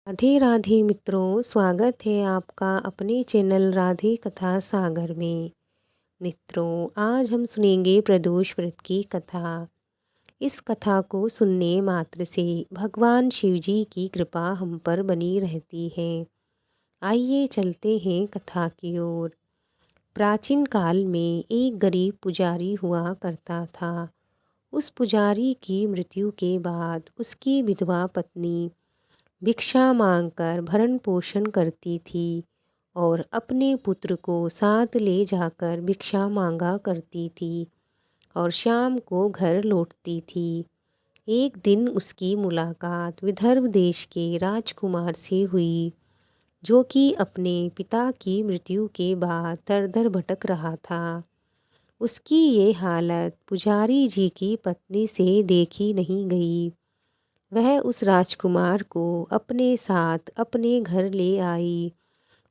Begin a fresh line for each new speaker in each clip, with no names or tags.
राधे राधे मित्रों, स्वागत है आपका अपने चैनल राधे कथा सागर में। मित्रों, आज हम सुनेंगे प्रदोष व्रत की कथा। इस कथा को सुनने मात्र से भगवान शिव जी की कृपा हम पर बनी रहती है। आइए चलते हैं कथा की ओर। प्राचीन काल में एक गरीब पुजारी हुआ करता था। उस पुजारी की मृत्यु के बाद उसकी विधवा पत्नी भिक्षा मांगकर भरण पोषण करती थी और अपने पुत्र को साथ ले जाकर भिक्षा मांगा करती थी और शाम को घर लौटती थी। एक दिन उसकी मुलाकात विदर्भ देश के राजकुमार से हुई, जो कि अपने पिता की मृत्यु के बाद दर-दर भटक रहा था। उसकी ये हालत पुजारी जी की पत्नी से देखी नहीं गई। वह उस राजकुमार को अपने साथ अपने घर ले आई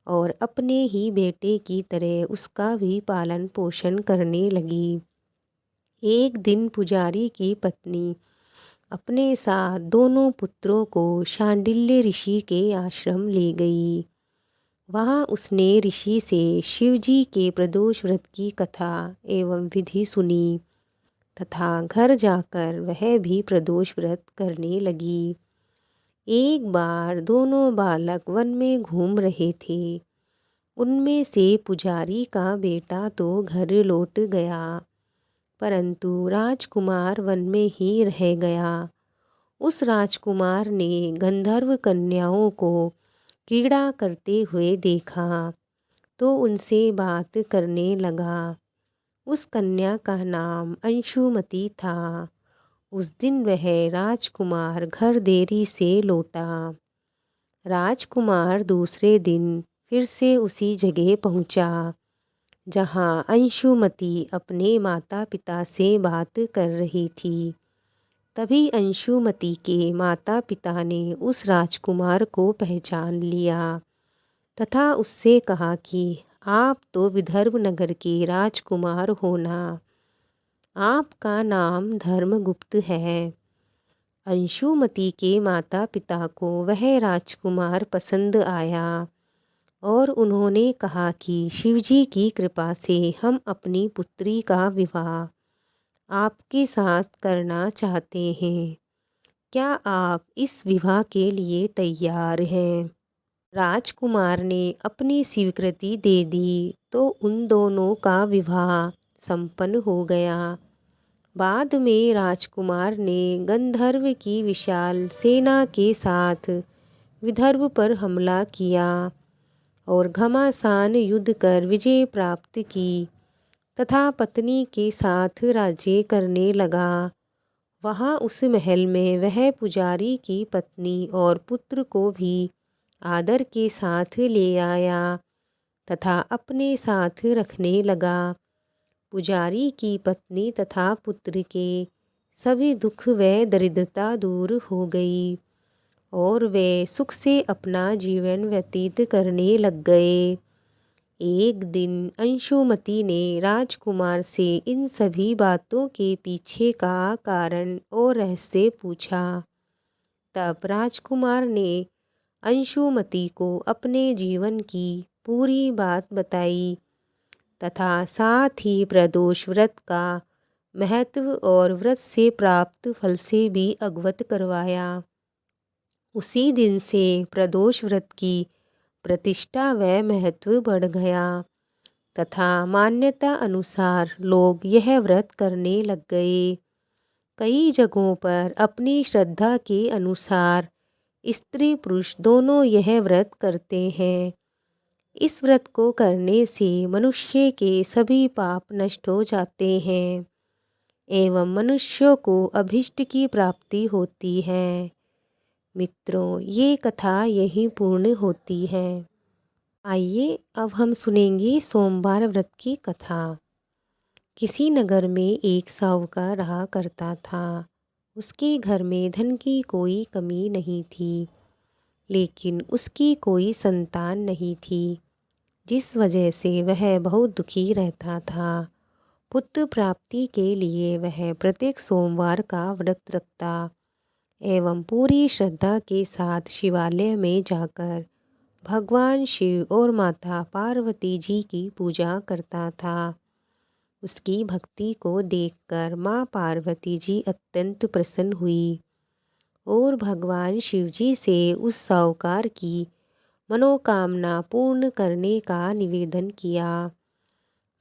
और अपने ही बेटे की तरह उसका भी पालन पोषण करने लगी। एक दिन पुजारी की पत्नी अपने साथ दोनों पुत्रों को शांडिल्य ऋषि के आश्रम ले गई। वहाँ उसने ऋषि से शिवजी के प्रदोष व्रत की कथा एवं विधि सुनी तथा घर जाकर वह भी प्रदोष व्रत करने लगी। एक बार दोनों बालक वन में घूम रहे थे। उनमें से पुजारी का बेटा तो घर लौट गया, परंतु राजकुमार वन में ही रह गया। उस राजकुमार ने गंधर्व कन्याओं को क्रीड़ा करते हुए देखा तो उनसे बात करने लगा। उस कन्या का नाम अंशुमति था। उस दिन वह राजकुमार घर देरी से लौटा। राजकुमार दूसरे दिन फिर से उसी जगह पहुंचा जहां अंशुमति अपने माता पिता से बात कर रही थी। तभी अंशुमति के माता पिता ने उस राजकुमार को पहचान लिया तथा उससे कहा कि आप तो विदर्भ नगर के राजकुमार हो ना, आपका नाम धर्मगुप्त है। अंशुमति के माता पिता को वह राजकुमार पसंद आया और उन्होंने कहा कि शिवजी की कृपा से हम अपनी पुत्री का विवाह आपके साथ करना चाहते हैं। क्या आप इस विवाह के लिए तैयार हैं? राजकुमार ने अपनी स्वीकृति दे दी तो उन दोनों का विवाह संपन्न हो गया। बाद में राजकुमार ने गंधर्व की विशाल सेना के साथ विदर्भ पर हमला किया और घमासान युद्ध कर विजय प्राप्त की तथा पत्नी के साथ राज्य करने लगा। वहाँ उस महल में वह पुजारी की पत्नी और पुत्र को भी आदर के साथ ले आया तथा अपने साथ रखने लगा। पुजारी की पत्नी तथा पुत्र के सभी दुख व दरिद्रता दूर हो गई और वे सुख से अपना जीवन व्यतीत करने लग गए। एक दिन अंशुमति ने राजकुमार से इन सभी बातों के पीछे का कारण और रहस्य पूछा। तब राजकुमार ने अंशुमति को अपने जीवन की पूरी बात बताई तथा साथ ही प्रदोष व्रत का महत्व और व्रत से प्राप्त फल से भी अवगत करवाया। उसी दिन से प्रदोष व्रत की प्रतिष्ठा व महत्व बढ़ गया तथा मान्यता अनुसार लोग यह व्रत करने लग गए। कई जगहों पर अपनी श्रद्धा के अनुसार स्त्री पुरुष दोनों यह व्रत करते हैं। इस व्रत को करने से मनुष्य के सभी पाप नष्ट हो जाते हैं एवं मनुष्यों को अभीष्ट की प्राप्ति होती है। मित्रों, ये कथा यहीं पूर्ण होती है। आइए अब हम सुनेंगे सोमवार व्रत की कथा। किसी नगर में एक साहूकार रहा करता था। उसके घर में धन की कोई कमी नहीं थी, लेकिन उसकी कोई संतान नहीं थी, जिस वजह से वह बहुत दुखी रहता था। पुत्र प्राप्ति के लिए वह प्रत्येक सोमवार का व्रत रखता एवं पूरी श्रद्धा के साथ शिवालय में जाकर भगवान शिव और माता पार्वती जी की पूजा करता था। उसकी भक्ति को देखकर माँ पार्वती जी अत्यंत प्रसन्न हुई और भगवान शिव जी से उस साहूकार की मनोकामना पूर्ण करने का निवेदन किया।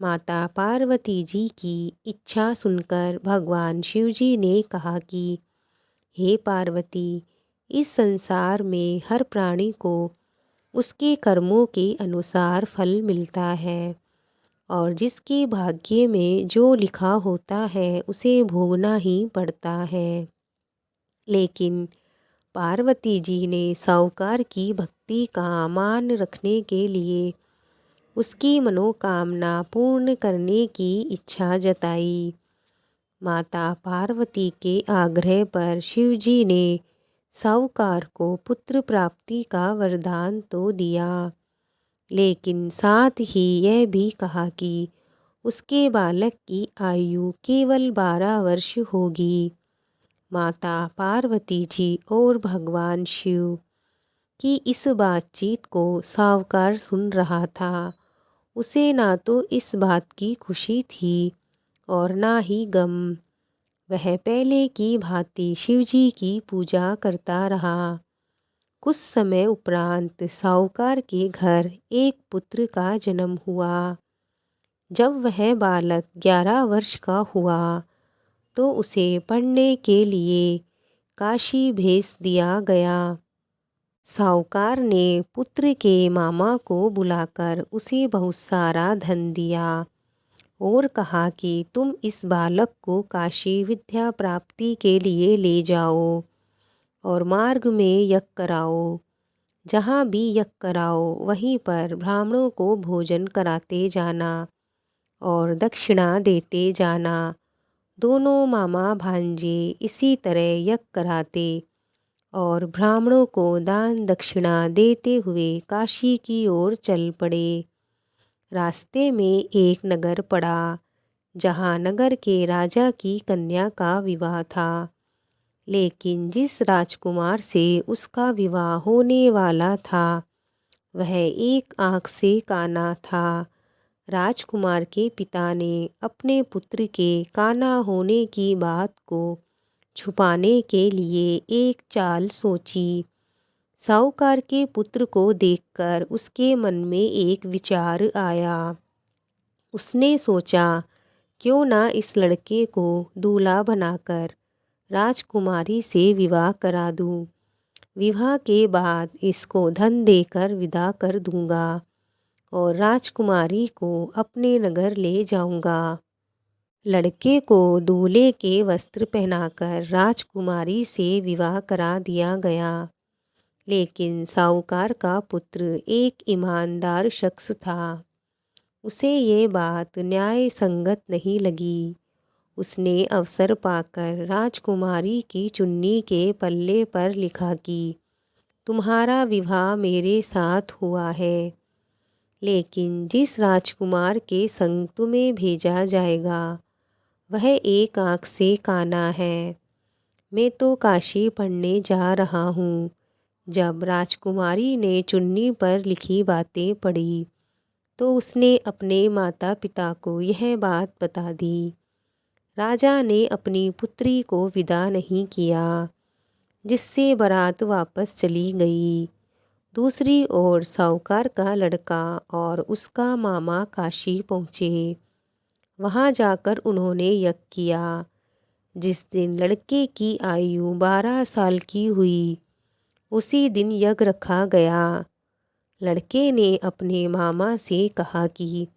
माता पार्वती जी की इच्छा सुनकर भगवान शिव जी ने कहा कि हे पार्वती, इस संसार में हर प्राणी को उसके कर्मों के अनुसार फल मिलता है और जिसके भाग्य में जो लिखा होता है उसे भोगना ही पड़ता है। लेकिन पार्वती जी ने साहूकार की भक्ति का मान रखने के लिए उसकी मनोकामना पूर्ण करने की इच्छा जताई। माता पार्वती के आग्रह पर शिवजी ने साहूकार को पुत्र प्राप्ति का वरदान तो दिया, लेकिन साथ ही यह भी कहा कि उसके बालक की आयु केवल 12 वर्ष होगी। माता पार्वती जी और भगवान शिव की इस बातचीत को साहूकार सुन रहा था। उसे ना तो इस बात की खुशी थी और ना ही गम। वह पहले की भांति शिवजी की पूजा करता रहा। कुछ समय उपरांत साहूकार के घर एक पुत्र का जन्म हुआ। जब वह बालक 11 वर्ष का हुआ तो उसे पढ़ने के लिए काशी भेज दिया गया। साहूकार ने पुत्र के मामा को बुलाकर उसे बहुत सारा धन दिया और कहा कि तुम इस बालक को काशी विद्या प्राप्ति के लिए ले जाओ और मार्ग में यज्ञ कराओ। जहाँ भी यज्ञ कराओ वहीं पर ब्राह्मणों को भोजन कराते जाना और दक्षिणा देते जाना। दोनों मामा भांजे इसी तरह यज्ञ कराते और ब्राह्मणों को दान दक्षिणा देते हुए काशी की ओर चल पड़े। रास्ते में एक नगर पड़ा जहाँ नगर के राजा की कन्या का विवाह था, लेकिन जिस राजकुमार से उसका विवाह होने वाला था वह एक आँख से काना था। राजकुमार के पिता ने अपने पुत्र के काना होने की बात को छुपाने के लिए एक चाल सोची। साहूकार के पुत्र को देखकर उसके मन में एक विचार आया। उसने सोचा, क्यों ना इस लड़के को दूल्हा बनाकर राजकुमारी से विवाह करा दूं। विवाह के बाद इसको धन देकर विदा कर दूंगा और राजकुमारी को अपने नगर ले जाऊंगा। लड़के को दूल्हे के वस्त्र पहनाकर राजकुमारी से विवाह करा दिया गया। लेकिन साहूकार का पुत्र एक ईमानदार शख्स था। उसे ये बात न्याय संगत नहीं लगी। उसने अवसर पाकर राजकुमारी की चुन्नी के पल्ले पर लिखा कि तुम्हारा विवाह मेरे साथ हुआ है, लेकिन जिस राजकुमार के संग तुम्हें भेजा जाएगा वह एक आँख से काना है। मैं तो काशी पढ़ने जा रहा हूँ। जब राजकुमारी ने चुन्नी पर लिखी बातें पढ़ी तो उसने अपने माता पिता को यह बात बता दी। राजा ने अपनी पुत्री को विदा नहीं किया, जिससे बारात वापस चली गई। दूसरी ओर साहूकार का लड़का और उसका मामा काशी पहुँचे। वहाँ जाकर उन्होंने यज्ञ किया। जिस दिन लड़के की आयु 12 साल की हुई उसी दिन यज्ञ रखा गया। लड़के ने अपने मामा से कहा कि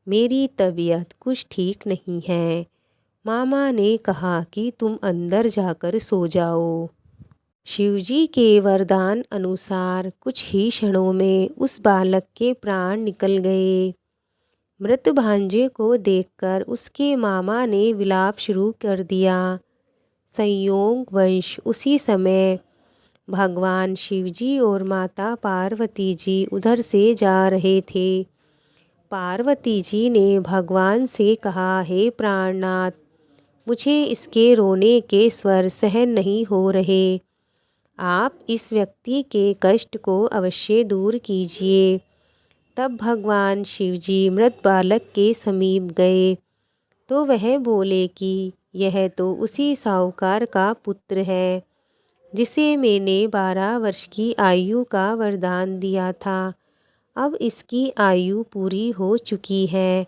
मेरी तबीयत कुछ ठीक नहीं है। मामा ने कहा कि तुम अंदर जाकर सो जाओ। शिवजी के वरदान अनुसार कुछ ही क्षणों में उस बालक के प्राण निकल गए। मृत भांजे को देखकर उसके मामा ने विलाप शुरू कर दिया। संयोग वंश उसी समय भगवान शिवजी और माता पार्वती जी उधर से जा रहे थे। पार्वती जी ने भगवान से कहा, हे प्राणनाथ, मुझे इसके रोने के स्वर सहन नहीं हो रहे। आप इस व्यक्ति के कष्ट को अवश्य दूर कीजिए। तब भगवान शिवजी मृत बालक के समीप गए तो वह बोले कि यह तो उसी साहूकार का पुत्र है जिसे मैंने 12 वर्ष की आयु का वरदान दिया था। अब इसकी आयु पूरी हो चुकी है।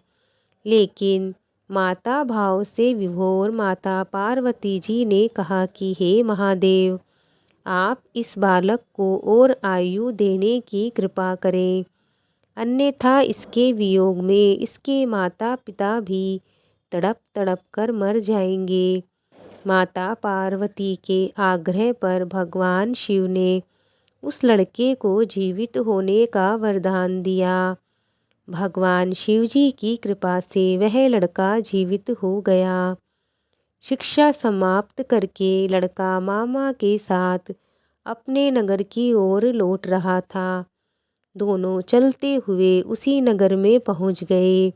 लेकिन माता भाव से विभोर माता पार्वती जी ने कहा कि हे महादेव, आप इस बालक को और आयु देने की कृपा करें, अन्यथा इसके वियोग में इसके माता पिता भी तड़प तड़प कर मर जाएंगे। माता पार्वती के आग्रह पर भगवान शिव ने उस लड़के को जीवित होने का वरदान दिया। भगवान शिवजी की कृपा से वह लड़का जीवित हो गया। शिक्षा समाप्त करके लड़का मामा के साथ अपने नगर की ओर लौट रहा था। दोनों चलते हुए उसी नगर में पहुंच गए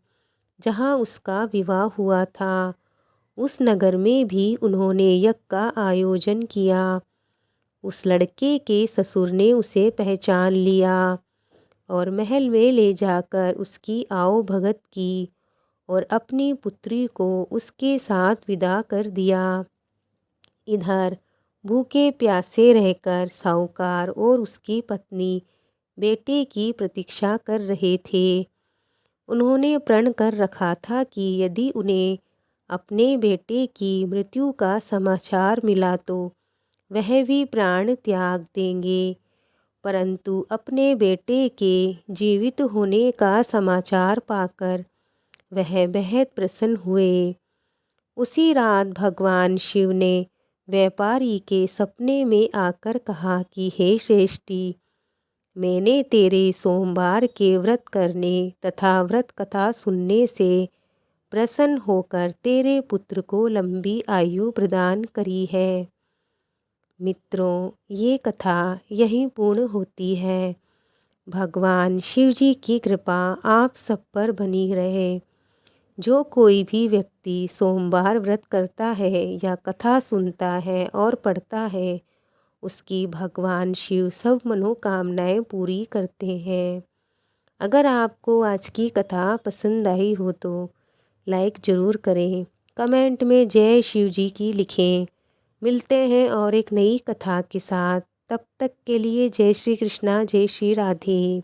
जहां उसका विवाह हुआ था। उस नगर में भी उन्होंने यज्ञ का आयोजन किया। उस लड़के के ससुर ने उसे पहचान लिया और महल में ले जाकर उसकी आओ भगत की और अपनी पुत्री को उसके साथ विदा कर दिया। इधर भूखे प्यासे रहकर साहूकार और उसकी पत्नी बेटे की प्रतीक्षा कर रहे थे। उन्होंने प्रण कर रखा था कि यदि उन्हें अपने बेटे की मृत्यु का समाचार मिला तो वह भी प्राण त्याग देंगे। परंतु अपने बेटे के जीवित होने का समाचार पाकर वह बेहद प्रसन्न हुए। उसी रात भगवान शिव ने व्यापारी के सपने में आकर कहा कि हे श्रेष्ठी, मैंने तेरे सोमवार के व्रत करने तथा व्रत कथा सुनने से प्रसन्न होकर तेरे पुत्र को लंबी आयु प्रदान करी है। मित्रों, ये कथा यहीं पूर्ण होती है। भगवान शिवजी की कृपा आप सब पर बनी रहे। जो कोई भी व्यक्ति सोमवार व्रत करता है या कथा सुनता है और पढ़ता है, उसकी भगवान शिव सब मनोकामनाएं पूरी करते हैं। अगर आपको आज की कथा पसंद आई हो तो लाइक ज़रूर करें, कमेंट में जय शिव जी की लिखें। मिलते हैं और एक नई कथा के साथ। तब तक के लिए जय श्री कृष्णा, जय श्री राधे।